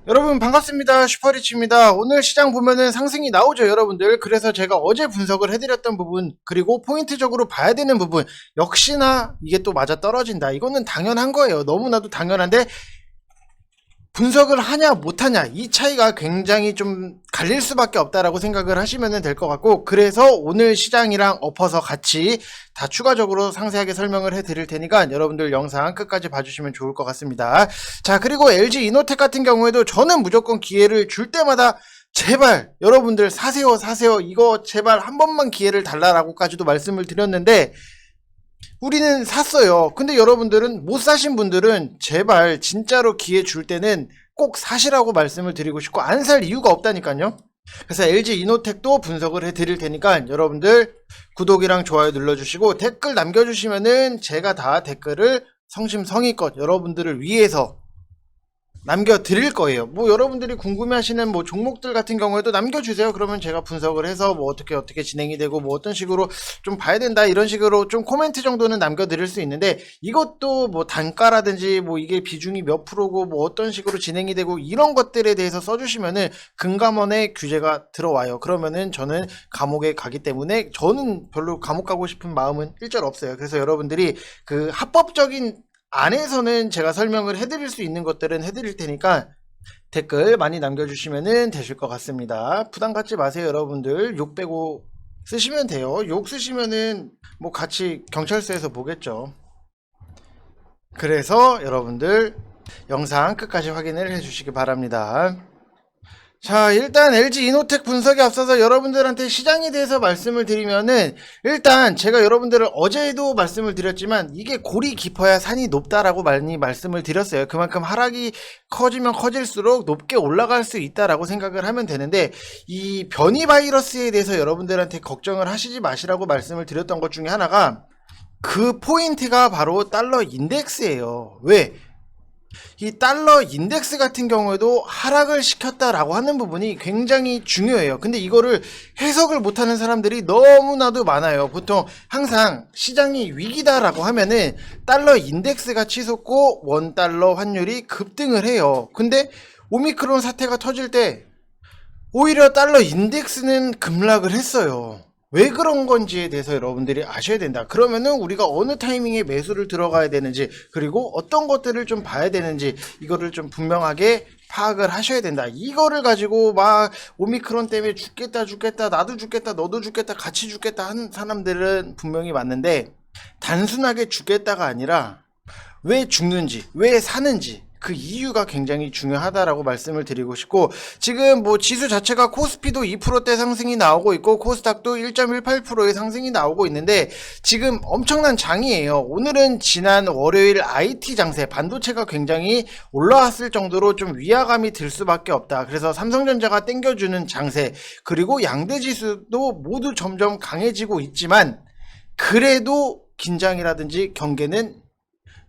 여러분 반갑습니다. 슈퍼리치입니다. 오늘 시장 보면은 상승이 나오죠, 여러분들. 그래서 제가 어제 분석을 해드렸던 부분, 그리고 포인트적으로 봐야 되는 부분, 역시나 이게 또 맞아 떨어진다. 이거는 당연한 거예요. 너무나도 당연한데, 분석을 하냐 못하냐 이 차이가 굉장히 좀 갈릴 수밖에 없다라고 생각을 하시면 될 것 같고, 그래서 오늘 시장이랑 엎어서 같이 다 추가적으로 상세하게 설명을 해드릴 테니까 여러분들 영상 끝까지 봐주시면 좋을 것 같습니다. 자, 그리고 LG 이노텍 같은 경우에도 저는 무조건 기회를 줄 때마다 제발 여러분들 사세요 이거 제발 한 번만 기회를 달라라고까지도 말씀을 드렸는데, 우리는 샀어요. 근데 여러분들은 못 사신 분들은 제발 진짜로 기회 줄 때는 꼭 사시라고 말씀을 드리고 싶고, 안 살 이유가 없다니까요. 그래서 LG 이노텍도 분석을 해드릴 테니까 여러분들 구독이랑 좋아요 눌러주시고 댓글 남겨주시면은 제가 다 댓글을 성심성의껏 여러분들을 위해서 남겨드릴 거예요. 뭐 여러분들이 궁금해하시는 뭐 종목들 같은 경우에도 남겨주세요. 그러면 제가 분석을 해서 뭐 어떻게 진행이 되고 뭐 어떤 식으로 좀 봐야 된다 이런 식으로 좀 코멘트 정도는 남겨드릴 수 있는데, 이것도 뭐 단가라든지 뭐 이게 비중이 몇 프로고 뭐 어떤 식으로 진행이 되고 이런 것들에 대해서 써주시면은 금감원에 규제가 들어와요. 그러면은 저는 감옥에 가기 때문에 저는 별로 감옥 가고 싶은 마음은 일절 없어요. 그래서 여러분들이 그 합법적인 안에서는 제가 설명을 해드릴 수 있는 것들은 해드릴 테니까 댓글 많이 남겨주시면 되실 것 같습니다. 부담 갖지 마세요. 여러분들 욕 빼고 쓰시면 돼요. 욕 쓰시면은 뭐 같이 경찰서에서 보겠죠. 그래서 여러분들 영상 끝까지 확인을 해주시기 바랍니다. 자, 일단 LG 이노텍 분석에 앞서서 여러분들한테 시장에 대해서 말씀을 드리면은, 일단 제가 여러분들을 어제도 말씀을 드렸지만 이게 골이 깊어야 산이 높다라고 많이 말씀을 드렸어요. 그만큼 하락이 커지면 커질수록 높게 올라갈 수 있다라고 생각을 하면 되는데, 이 변이 바이러스에 대해서 여러분들한테 걱정을 하시지 마시라고 말씀을 드렸던 것 중에 하나가 그 포인트가 바로 달러 인덱스예요. 왜? 이 달러 인덱스 같은 경우에도 하락을 시켰다라고 하는 부분이 굉장히 중요해요. 근데 이거를 해석을 못하는 사람들이 너무나도 많아요. 보통 항상 시장이 위기다라고 하면은 달러 인덱스가 치솟고 원달러 환율이 급등을 해요. 근데 오미크론 사태가 터질 때 오히려 달러 인덱스는 급락을 했어요. 왜 그런 건지에 대해서 여러분들이 아셔야 된다. 그러면은 우리가 어느 타이밍에 매수를 들어가야 되는지, 그리고 어떤 것들을 좀 봐야 되는지, 이거를 좀 분명하게 파악을 하셔야 된다. 이거를 가지고 막 오미크론 때문에 죽겠다 나도 죽겠다 너도 죽겠다 같이 죽겠다 하는 사람들은 분명히 맞는데, 단순하게 죽겠다가 아니라 왜 죽는지 왜 사는지 그 이유가 굉장히 중요하다라고 말씀을 드리고 싶고, 지금 뭐 지수 자체가 코스피도 2%대 상승이 나오고 있고 코스닥도 1.18%의 상승이 나오고 있는데, 지금 엄청난 장이에요. 오늘은 지난 월요일 IT 장세 반도체가 굉장히 올라왔을 정도로 좀 위화감이 들 수밖에 없다. 그래서 삼성전자가 땡겨주는 장세, 그리고 양대 지수도 모두 점점 강해지고 있지만 그래도 긴장이라든지 경계는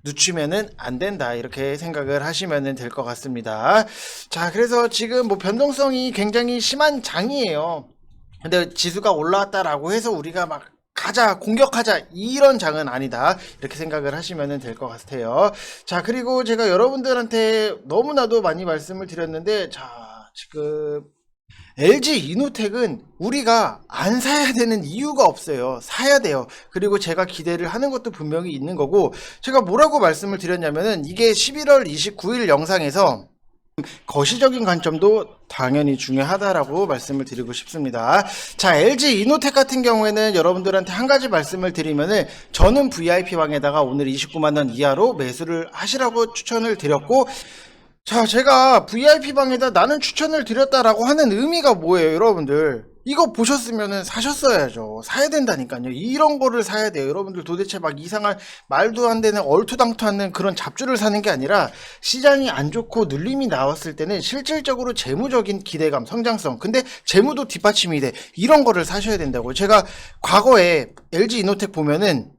늦추면은 안 된다, 이렇게 생각을 하시면 될 것 같습니다. 자, 그래서 지금 뭐 변동성이 굉장히 심한 장이에요. 근데 지수가 올라왔다라고 해서 우리가 막 가자 공격하자 이런 장은 아니다, 이렇게 생각을 하시면 될 것 같아요. 자, 그리고 제가 여러분들한테 너무나도 많이 말씀을 드렸는데, 자, 지금 LG 이노텍은 우리가 안 사야 되는 이유가 없어요. 사야 돼요. 그리고 제가 기대를 하는 것도 분명히 있는 거고, 제가 뭐라고 말씀을 드렸냐면은 이게 11월 29일 영상에서 거시적인 관점도 당연히 중요하다라고 말씀을 드리고 싶습니다. 자, LG 이노텍 같은 경우에는 여러분들한테 한 가지 말씀을 드리면은, 저는 VIP 방에다가 오늘 29만 원 이하로 매수를 하시라고 추천을 드렸고, 자, 제가 VIP 방에다 나는 추천을 드렸다라고 하는 의미가 뭐예요, 여러분들? 이거 보셨으면은 사셨어야죠. 사야 된다니까요. 이런 거를 사야 돼요. 여러분들 도대체 막 이상한 말도 안 되는 얼토당토하는 그런 잡주를 사는 게 아니라, 시장이 안 좋고 눌림이 나왔을 때는 실질적으로 재무적인 기대감, 성장성, 근데 재무도 뒷받침이 돼. 이런 거를 사셔야 된다고요. 제가 과거에 LG 이노텍 보면은,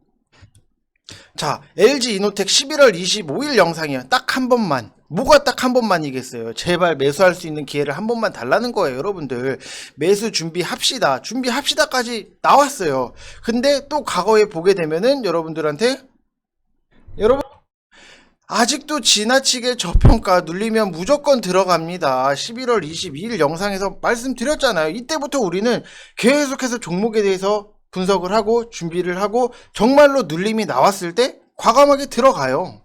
자, LG 이노텍 11월 25일 영상이요. 딱 한 번만. 뭐가 딱 한 번만이겠어요. 제발 매수할 수 있는 기회를 한 번만 달라는 거예요, 여러분들. 매수 준비합시다까지 나왔어요. 근데 또 과거에 보게 되면은 여러분들한테, 여러분 아직도 지나치게 저평가 눌리면 무조건 들어갑니다. 11월 22일 영상에서 말씀드렸잖아요. 이때부터 우리는 계속해서 종목에 대해서 분석을 하고 준비를 하고 정말로 눌림이 나왔을 때 과감하게 들어가요.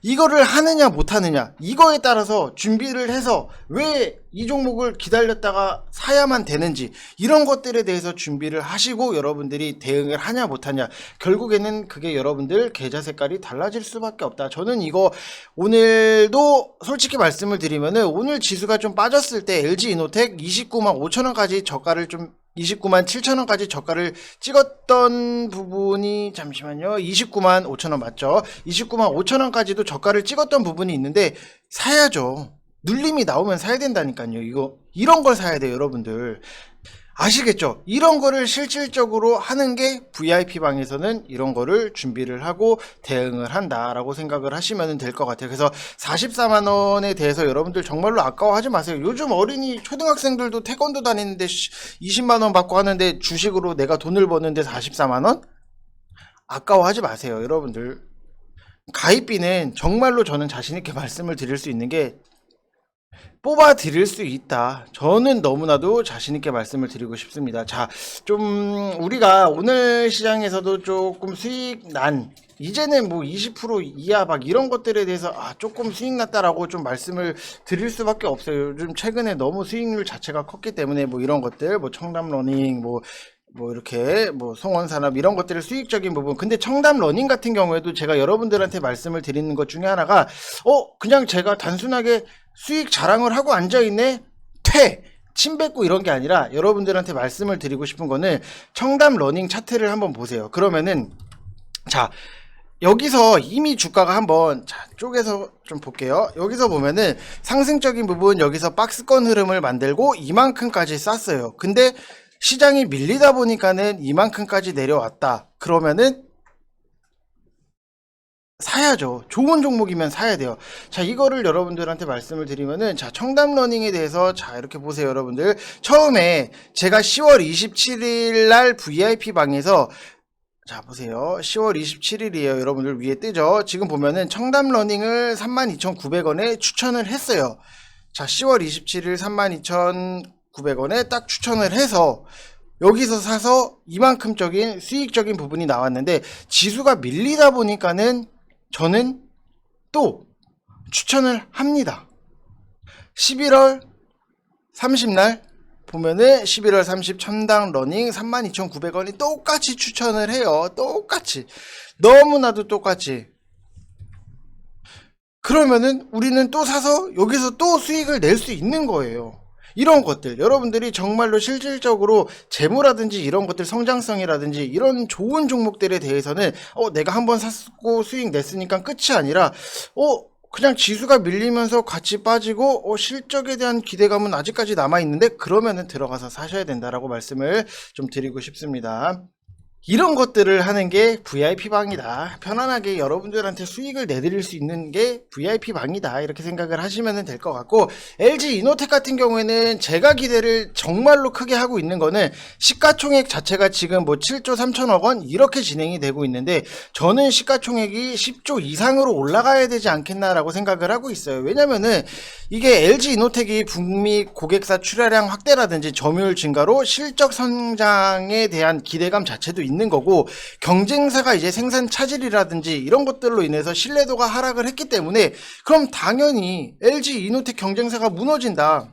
이거를 하느냐 못하느냐 이거에 따라서 준비를 해서 왜 이 종목을 기다렸다가 사야만 되는지 이런 것들에 대해서 준비를 하시고 여러분들이 대응을 하냐 못하냐 결국에는 그게 여러분들 계좌 색깔이 달라질 수밖에 없다. 저는 이거 오늘도 솔직히 말씀을 드리면은 오늘 지수가 좀 빠졌을 때 LG이노텍 29만 5천원까지 저가를 좀 29만 7천원까지 저가를 찍었던 부분이 잠시만요. 29만 5천원 맞죠? 29만 5천원까지도 저가를 찍었던 부분이 있는데 사야죠. 눌림이 나오면 사야 된다니까요. 이런 걸 사야 돼요, 여러분들. 아시겠죠? 이런 거를 실질적으로 하는 게 VIP방에서는 이런 거를 준비를 하고 대응을 한다라고 생각을 하시면 될 것 같아요. 그래서 44만원에 대해서 여러분들 정말로 아까워하지 마세요. 요즘 어린이 초등학생들도 태권도 다니는데 20만원 받고 하는데 주식으로 내가 돈을 버는데 44만원? 아까워하지 마세요, 여러분들. 가입비는 정말로 저는 자신있게 말씀을 드릴 수 있는 게 뽑아 드릴 수 있다. 저는 너무나도 자신있게 말씀을 드리고 싶습니다. 자, 좀 우리가 오늘 시장에서도 조금 수익 난 이제는 뭐 20% 이하 막 이런 것들에 대해서 조금 수익 났다라고 좀 말씀을 드릴 수밖에 없어요. 요즘 최근에 너무 수익률 자체가 컸기 때문에 뭐 이런 것들 뭐 청담 러닝 뭐 이렇게 뭐 송원산업 이런 것들의 수익적인 부분. 근데 청담 러닝 같은 경우에도 제가 여러분들한테 말씀을 드리는 것 중에 하나가 그냥 제가 단순하게 수익 자랑을 하고 앉아있네 침 뱉고 이런 게 아니라 여러분들한테 말씀을 드리고 싶은 거는 청담 러닝 차트를 한번 보세요. 그러면은 자 여기서 이미 주가가 한번 쪼개서 좀 볼게요. 여기서 보면은 상승적인 부분 여기서 박스권 흐름을 만들고 이만큼까지 쌌어요. 근데 시장이 밀리다 보니까는 이만큼까지 내려왔다. 그러면은 사야죠. 좋은 종목이면 사야 돼요. 자, 이거를 여러분들한테 말씀을 드리면은 자, 청담 러닝에 대해서 자, 이렇게 보세요, 여러분들. 처음에 제가 10월 27일 날 VIP 방에서 자, 보세요. 10월 27일이에요. 여러분들 위에 뜨죠. 지금 보면은 청담 러닝을 32,900원에 추천을 했어요. 자, 10월 27일 32,900원에 딱 추천을 해서 여기서 사서 이만큼적인 수익적인 부분이 나왔는데 지수가 밀리다 보니까는 저는 또 추천을 합니다. 11월 30날 보면은 11월 30 천당 러닝 32,900원이 똑같이 추천을 해요. 똑같이. 너무나도 똑같이. 그러면은 우리는 또 사서 여기서 또 수익을 낼 수 있는 거예요. 이런 것들 여러분들이 정말로 실질적으로 재무라든지 이런 것들 성장성이라든지 이런 좋은 종목들에 대해서는 내가 한번 샀고 수익 냈으니까 끝이 아니라 그냥 지수가 밀리면서 같이 빠지고 실적에 대한 기대감은 아직까지 남아있는데 그러면은 들어가서 사셔야 된다라고 말씀을 좀 드리고 싶습니다. 이런 것들을 하는 게 VIP방이다. 편안하게 여러분들한테 수익을 내드릴 수 있는 게 VIP방이다. 이렇게 생각을 하시면 될 것 같고 LG이노텍 같은 경우에는 제가 기대를 정말로 크게 하고 있는 거는 시가총액 자체가 지금 뭐 7조 3천억 원 이렇게 진행이 되고 있는데 저는 시가총액이 10조 이상으로 올라가야 되지 않겠나라고 생각을 하고 있어요. 왜냐면은 이게 LG이노텍이 북미 고객사 출하량 확대라든지 점유율 증가로 실적 성장에 대한 기대감 자체도 있는 거고 경쟁사가 이제 생산 차질이라든지 이런 것들로 인해서 신뢰도가 하락을 했기 때문에 그럼 당연히 LG이노텍 경쟁사가 무너진다.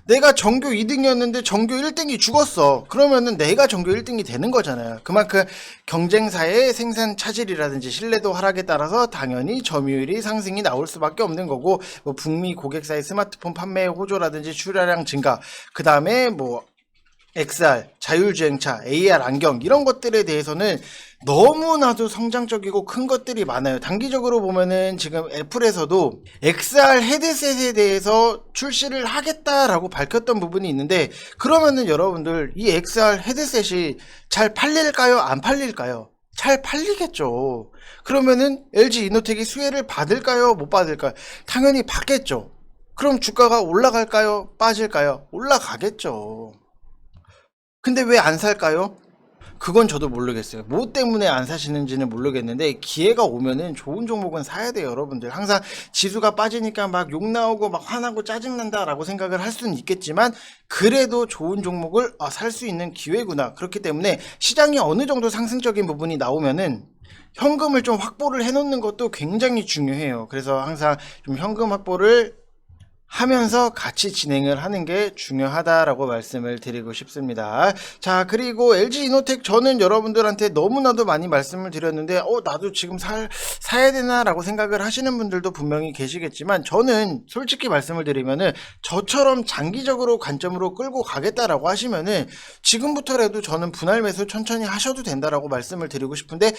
내가 전교 2등이었는데 전교 1등이 죽었어. 그러면은 내가 전교 1등이 되는 거잖아요. 그만큼 경쟁사의 생산 차질이라든지 신뢰도 하락에 따라서 당연히 점유율이 상승이 나올 수밖에 없는 거고 뭐 북미 고객사의 스마트폰 판매 호조라든지 출하량 증가 그 다음에 뭐 XR, 자율주행차, AR 안경 이런 것들에 대해서는 너무나도 성장적이고 큰 것들이 많아요. 단기적으로 보면은 지금 애플에서도 XR 헤드셋에 대해서 출시를 하겠다라고 밝혔던 부분이 있는데 그러면은 여러분들 이 XR 헤드셋이 잘 팔릴까요? 안 팔릴까요? 잘 팔리겠죠. 그러면은 LG이노텍이 수혜를 받을까요? 못 받을까요? 당연히 받겠죠. 그럼 주가가 올라갈까요? 빠질까요? 올라가겠죠. 근데 왜 안 살까요? 그건 저도 모르겠어요. 뭐 때문에 안 사시는지는 모르겠는데 기회가 오면은 좋은 종목은 사야 돼요, 여러분들. 항상 지수가 빠지니까 막 욕 나오고 막 화나고 짜증난다라고 생각을 할 수는 있겠지만 그래도 좋은 종목을 살 수 있는 기회구나. 그렇기 때문에 시장이 어느 정도 상승적인 부분이 나오면은 현금을 좀 확보를 해놓는 것도 굉장히 중요해요. 그래서 항상 좀 현금 확보를 하면서 같이 진행을 하는 게 중요하다라고 말씀을 드리고 싶습니다. 자, 그리고 LG 이노텍 저는 여러분들한테 너무나도 많이 말씀을 드렸는데 나도 지금 사야 되나라고 생각을 하시는 분들도 분명히 계시겠지만 저는 솔직히 말씀을 드리면은 저처럼 장기적으로 관점으로 끌고 가겠다라고 하시면은 지금부터라도 저는 분할 매수 천천히 하셔도 된다라고 말씀을 드리고 싶은데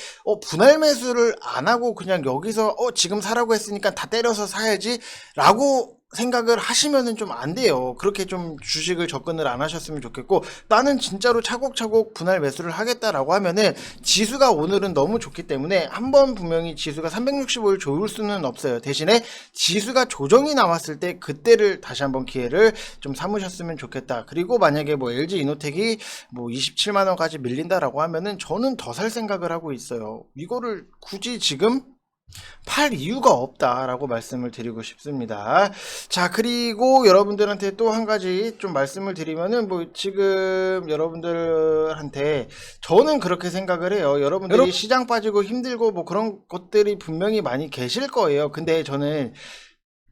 분할 매수를 안 하고 그냥 여기서 지금 사라고 했으니까 다 때려서 사야지라고 생각을 하시면은 좀 안 돼요. 그렇게 좀 주식을 접근을 안 하셨으면 좋겠고, 나는 진짜로 차곡차곡 분할 매수를 하겠다라고 하면은 지수가 오늘은 너무 좋기 때문에 한번 분명히 지수가 365일 좋을 수는 없어요. 대신에 지수가 조정이 나왔을 때 그때를 다시 한번 기회를 좀 삼으셨으면 좋겠다. 그리고 만약에 뭐 LG 이노텍이 뭐 27만 원까지 밀린다라고 하면은 저는 더 살 생각을 하고 있어요. 이거를 굳이 지금 팔 이유가 없다라고 말씀을 드리고 싶습니다. 자, 그리고 여러분들한테 또 한 가지 좀 말씀을 드리면은 뭐 지금 여러분들한테 저는 그렇게 생각을 해요. 여러분들이 시장 빠지고 힘들고 뭐 그런 것들이 분명히 많이 계실 거예요. 근데 저는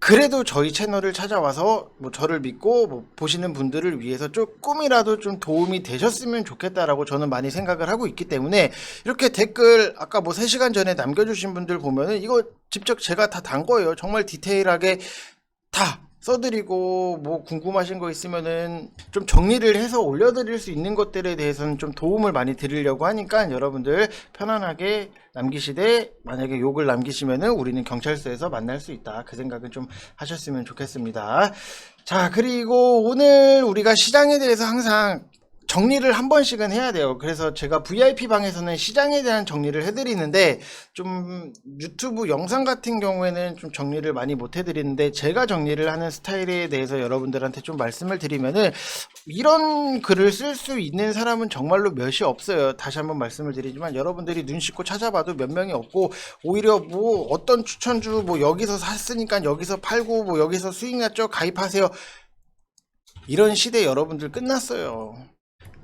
그래도 저희 채널을 찾아와서 뭐 저를 믿고 뭐 보시는 분들을 위해서 조금이라도 좀 도움이 되셨으면 좋겠다라고 저는 많이 생각을 하고 있기 때문에 이렇게 댓글 아까 뭐 3시간 전에 남겨주신 분들 보면은 이거 직접 제가 다 단 거예요. 정말 디테일하게 다 써드리고 뭐 궁금하신 거 있으면은 좀 정리를 해서 올려드릴 수 있는 것들에 대해서는 좀 도움을 많이 드리려고 하니까 여러분들 편안하게 남기시되 만약에 욕을 남기시면은 우리는 경찰서에서 만날 수 있다. 그 생각은 좀 하셨으면 좋겠습니다. 자, 그리고 오늘 우리가 시장에 대해서 항상 정리를 한 번씩은 해야 돼요. 그래서 제가 VIP 방에서는 시장에 대한 정리를 해드리는데 좀 유튜브 영상 같은 경우에는 좀 정리를 많이 못 해드리는데 제가 정리를 하는 스타일에 대해서 여러분들한테 좀 말씀을 드리면은 이런 글을 쓸 수 있는 사람은 정말로 몇이 없어요. 다시 한번 말씀을 드리지만 여러분들이 눈 씻고 찾아봐도 몇 명이 없고 오히려 뭐 어떤 추천주 뭐 여기서 샀으니까 여기서 팔고 뭐 여기서 수익 났죠 가입하세요. 이런 시대 여러분들 끝났어요.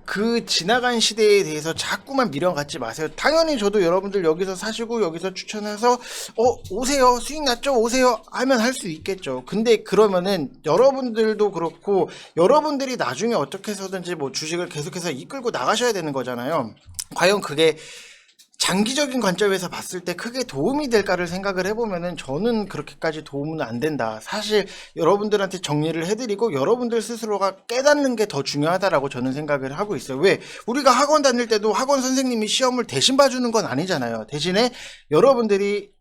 그 지나간 시대에 대해서 자꾸만 미련 갖지 마세요. 당연히 저도 여러분들 여기서 사시고 여기서 추천해서 오세요 수익 났죠 오세요 하면 할 수 있겠죠. 근데 그러면은 여러분들도 그렇고 여러분들이 나중에 어떻게 해서든지 뭐 주식을 계속해서 이끌고 나가셔야 되는 거잖아요. 과연 그게 장기적인 관점에서 봤을 때 크게 도움이 될까를 생각을 해보면은 저는 그렇게까지 도움은 안 된다. 사실 여러분들한테 정리를 해드리고 여러분들 스스로가 깨닫는 게 더 중요하다라고 저는 생각을 하고 있어요. 왜? 우리가 학원 다닐 때도 학원 선생님이 시험을 대신 봐주는 건 아니잖아요. 대신에 여러분들이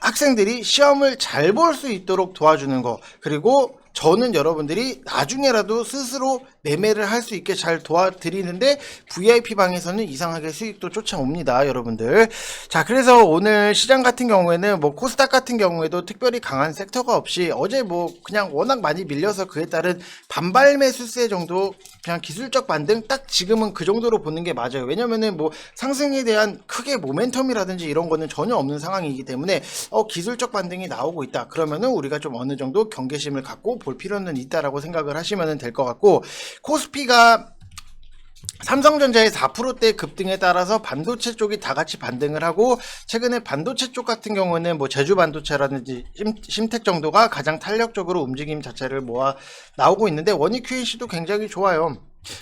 학생들이 시험을 잘 볼 수 있도록 도와주는 거, 그리고 저는 여러분들이 나중에라도 스스로 매매를 할 수 있게 잘 도와드리는데 VIP 방에서는 이상하게 수익도 쫓아옵니다, 여러분들. 자, 그래서 오늘 시장 같은 경우에는 뭐 코스닥 같은 경우에도 특별히 강한 섹터가 없이 어제 뭐 그냥 워낙 많이 밀려서 그에 따른 반발 매수세 정도 그냥 기술적 반등 딱 지금은 그 정도로 보는 게 맞아요. 왜냐면은 뭐 상승에 대한 크게 모멘텀이라든지 이런 거는 전혀 없는 상황이기 때문에 기술적 반등이 나오고 있다. 그러면은 우리가 좀 어느 정도 경계심을 갖고 볼 필요는 있다라고 생각을 하시면 될 것 같고, 코스피가 삼성전자의 4%대 급등에 따라서 반도체 쪽이 다 같이 반등을 하고, 최근에 반도체 쪽 같은 경우는 뭐 제주 반도체라든지 심텍 정도가 가장 탄력적으로 움직임 자체를 모아 나오고 있는데 원익 QNC도 굉장히 좋아요.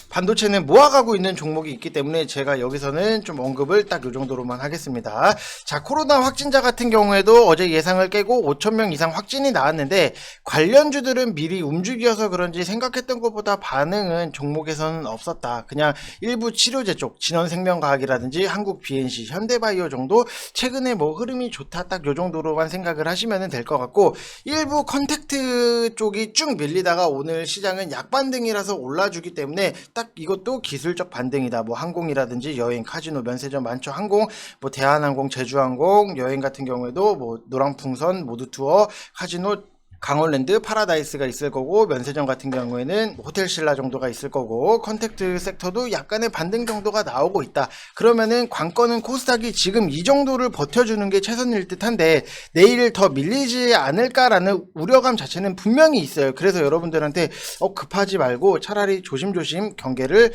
반도체는 모아가고 있는 종목이 있기 때문에 제가 여기서는 좀 언급을 딱 요 정도로만 하겠습니다. 자, 코로나 확진자 같은 경우에도 어제 예상을 깨고 5,000명 이상 확진이 나왔는데 관련주들은 미리 움직여서 그런지 생각했던 것보다 반응은 종목에서는 없었다. 그냥 일부 치료제 쪽 진원생명과학이라든지 한국 BNC, 현대바이오 정도 최근에 뭐 흐름이 좋다 딱 요 정도로만 생각을 하시면 될 것 같고, 일부 컨택트 쪽이 쭉 밀리다가 오늘 시장은 약반등이라서 올라주기 때문에 딱 이것도 기술적 반등이다. 뭐 항공이라든지 여행, 카지노, 면세점 많죠. 항공, 뭐 대한항공, 제주항공, 여행 같은 경우에도 뭐 노랑풍선, 모두투어, 카지노 강원랜드 파라다이스가 있을 거고, 면세점 같은 경우에는 호텔 신라 정도가 있을 거고, 컨택트 섹터도 약간의 반등 정도가 나오고 있다. 그러면은 관건은 코스닥이 지금 이 정도를 버텨주는 게 최선일 듯한데 내일 더 밀리지 않을까라는 우려감 자체는 분명히 있어요. 그래서 여러분들한테 급하지 말고 차라리 조심조심 경계를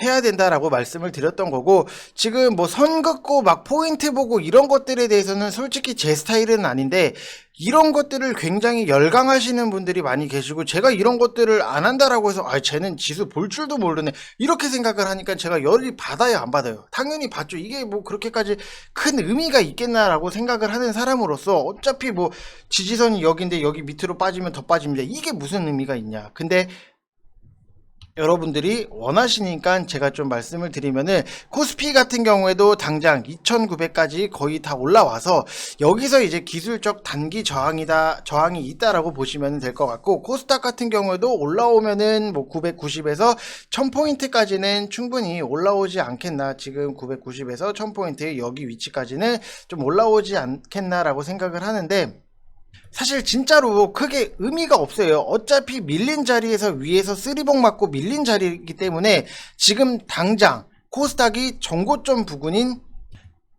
해야 된다라고 말씀을 드렸던 거고, 지금 뭐 선 긋고 막 포인트 보고 이런 것들에 대해서는 솔직히 제 스타일은 아닌데, 이런 것들을 굉장히 열광하시는 분들이 많이 계시고, 제가 이런 것들을 안 한다라고 해서 쟤는 지수 볼 줄도 모르네 이렇게 생각을 하니까 제가 열이 받아요, 안 받아요? 당연히 받죠. 이게 뭐 그렇게까지 큰 의미가 있겠나라고 생각을 하는 사람으로서, 어차피 뭐 지지선이 여기인데 여기 밑으로 빠지면 더 빠집니다. 이게 무슨 의미가 있냐. 근데 여러분들이 원하시니까 제가 좀 말씀을 드리면은, 코스피 같은 경우에도 당장 2900까지 거의 다 올라와서 여기서 이제 기술적 단기 저항이 있다라고 보시면 될 것 같고, 코스닥 같은 경우에도 올라오면은 뭐 990에서 1000포인트까지는 충분히 올라오지 않겠나. 지금 990에서 1000포인트 여기 위치까지는 좀 올라오지 않겠나라고 생각을 하는데, 사실 진짜로 크게 의미가 없어요. 어차피 밀린 자리에서 위에서 쓰리봉 맞고 밀린 자리이기 때문에 지금 당장 코스닥이 전고점 부근인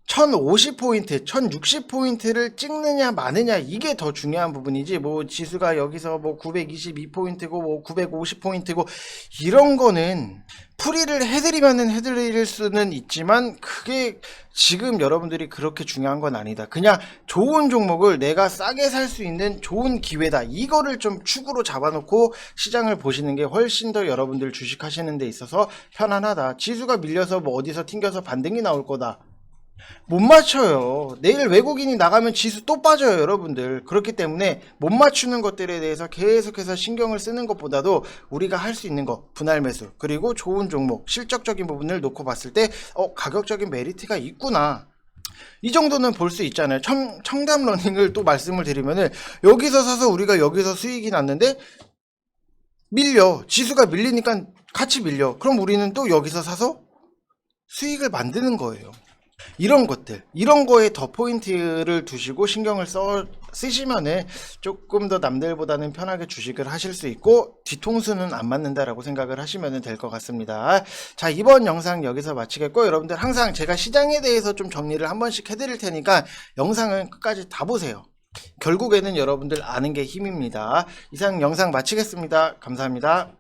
1050포인트, 1060포인트를 찍느냐 마느냐, 이게 더 중요한 부분이지, 뭐 지수가 여기서 뭐 922포인트고 뭐 950포인트고 이런 거는 풀이를 해드릴 수는 있지만 그게 지금 여러분들이 그렇게 중요한 건 아니다. 그냥 좋은 종목을 내가 싸게 살 수 있는 좋은 기회다, 이거를 좀 축으로 잡아놓고 시장을 보시는 게 훨씬 더 여러분들 주식하시는 데 있어서 편안하다. 지수가 밀려서 뭐 어디서 튕겨서 반등이 나올 거다, 못 맞춰요. 내일 외국인이 나가면 지수 또 빠져요, 여러분들. 그렇기 때문에 못 맞추는 것들에 대해서 계속해서 신경을 쓰는 것보다도 우리가 할 수 있는 거, 분할 매수, 그리고 좋은 종목, 실적적인 부분을 놓고 봤을 때 가격적인 메리트가 있구나, 이 정도는 볼 수 있잖아요. 청담 러닝을 또 말씀을 드리면은, 여기서 사서 우리가 여기서 수익이 났는데 밀려, 지수가 밀리니까 같이 밀려. 그럼 우리는 또 여기서 사서 수익을 만드는 거예요. 이런 것들, 이런 거에 더 포인트를 두시고 신경을 쓰시면은 조금 더 남들보다는 편하게 주식을 하실 수 있고, 뒤통수는 안 맞는다라고 생각을 하시면 될 것 같습니다. 자, 이번 영상 여기서 마치겠고, 여러분들 항상 제가 시장에 대해서 좀 정리를 한 번씩 해드릴 테니까 영상은 끝까지 다 보세요. 결국에는 여러분들 아는 게 힘입니다. 이상 영상 마치겠습니다. 감사합니다.